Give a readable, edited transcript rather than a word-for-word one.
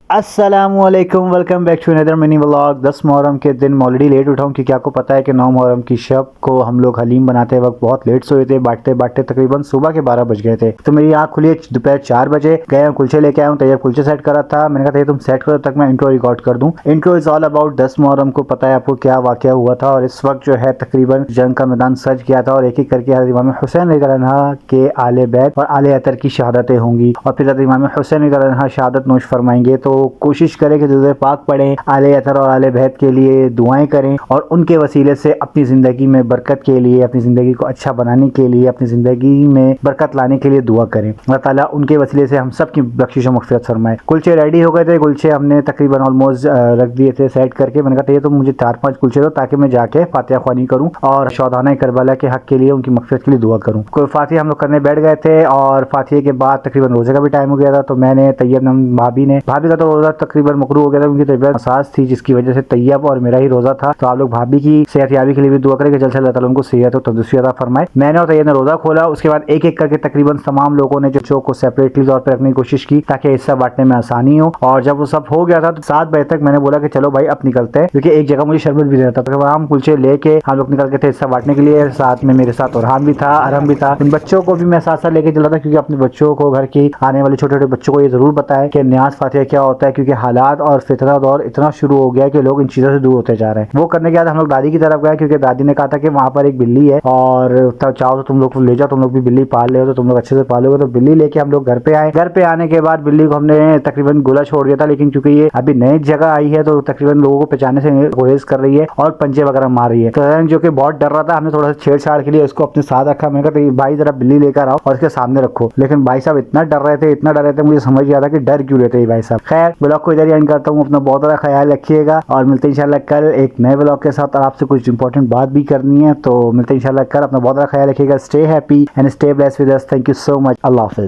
अस्सलामुअलैकुम, welcome back to another mini vlog. 10 Muharram के दिन मैं ऑलरेडी लेट उठाऊँ क्योंकि आपको पता है कि 9 मुहर्रम की शब को हम लोग हलीम बनाते वक्त बहुत लेट सोए थे। बांटते बांटते तकरीबन सुबह के 12 बज गए थे। तो मेरी आँख खुली दोपहर 4 बजे। गया कुलचे लेके आया हूँ, तैयार कुलचे सेट करा था। मैंने कहा तुम सेट करो तक मैं इंट्रो रिकॉर्ड कर दूँ। Intro is all about 10 Muharram को पता है आपको क्या वाक़या हुआ था, और इस वक्त जो है तकरीबन जंग का मैदान सज गया था और एक एक करके हज़रत इमाम हुसैन रज़ियल्लाहु अन्हु के आले बैत और आले अतर की शहादतें होंगी, और फिर हज़रत इमाम हुसैन रज़ियल्लाहु अन्हु शहादत नोश फरमाएंगे। तो कोशिश करें कि दुरूद पाक पढ़ें, आले अतर और आले बैत के लिए दुआएं करें और उनके वसीले से अपनी ज़िंदगी में बरकत के लिए, अपनी ज़िंदगी को अच्छा बनाने के लिए, अपनी ज़िंदगी में बरकत लाने के लिए दुआ करें। अल्लाह ताला उनके वसीले से हम सब की बख्शिश और मग़फ़िरत फरमाए। कुलचे रेडी हो गए थे, कुलचे हमने तकरीबन ऑलमोस्ट रख दिए थे सेट करके। मैंने कहा तो मुझे 4-5 कुलचे दो ताकि मैं जाके फातिहा ख्वानी करूँ और शौदाना करबला के हक़ के लिए, उनकी मग़फ़िरत के लिए दुआ करूँ। कोई फातिहा हम लोग करने बैठ गए थे और फातिहा के बाद तकरीबन रोज़े का भी टाइम हो गया था। तो मैंने तैयब भाभी का तो रोज़ा तकरीबन मकरू हो गया था, उनकी तबीयत मसाज थी जिसकी वजह से तैयब और मेरा ही रोज़ा था। तो आप लोग भाभी की सेहत याबी के लिए भी दुआ करें कि जल्द से अल्लाह ताला उनको सेहत और तंदुरुस्ती अता फरमाए। मैंने और तैयब ने रोज़ा खोला। उसके बाद एक एक करके तकरीबन तमाम लोगों ने जो को सेपरेटली तौर पर रखने की कोशिश की ताकि हिस्सा बांटने में आसानी हो। और जब वो सब हो गया था तो 7 बजे तक मैंने बोला कि चलो भाई अब निकलते हैं, क्योंकि एक जगह मुझे शरबत भी देना था। तो हम कुलचे लेके हम लोग निकल गए थे हिस्सा बांटने के लिए। साथ में मेरे साथ ओरहान भी था, अरहम भी था। उन बच्चों को भी मैं साथ साथ लेके चला था, क्योंकि अपने बच्चों को, घर की आने वाले छोटे छोटे बच्चों को ये जरूर बताएं कि न्याज फातिहा क्या होता है, क्योंकि हालात और फितना दौर इतना शुरू हो गया है कि लोग इन चीज़ों से दूर होते जा रहे हैं। वो करने के बाद हम लोग दादी की तरफ गए, क्योंकि दादी ने कहा था कि वहाँ पर एक बिल्ली है और चाहो तो तुम लोग ले जाओ, तुम लोग भी बिल्ली पाल रहे हो तो तुम लोग अच्छे से पालोगे। तो बिल्ली लेके हम लोग घर पे आए। घर पे आने के बाद बिल्ली को हमने तकरीबन गोला छोड़ दिया था, लेकिन क्योंकि ये अभी नई जगह आई है तो तकरीबन लोगों को पहचाने से गुरेज कर रही है और पंजे वगैरह मार रही है। तो जो कि बहुत डर रहा था, हमने थोड़ा सा छेड़छाड़ के लिए उसको अपने साथ रखा। मैंने कहा भाई जरा बिल्ली लेकर आओ और इसके सामने रखो, लेकिन भाई साहब इतना डर रहे थे, मुझे समझ गया था कि डर क्यों रहते भाई साहब। खैर ब्लॉग को इधर ही एंड करता हूँ। अपना बहुत बड़ा ख्याल रखिएगा और मिलते हैं इंशाल्लाह कल एक नए ब्लॉग के साथ। और आपसे कुछ इंपॉर्टेंट बात भी करनी है, तो मिलते हैं इंशाल्लाह कल। अपना बहुत बड़ा ख्याल रखिएगा। Stay happy and stay blessed with us. Thank you so much. Allah Hafiz.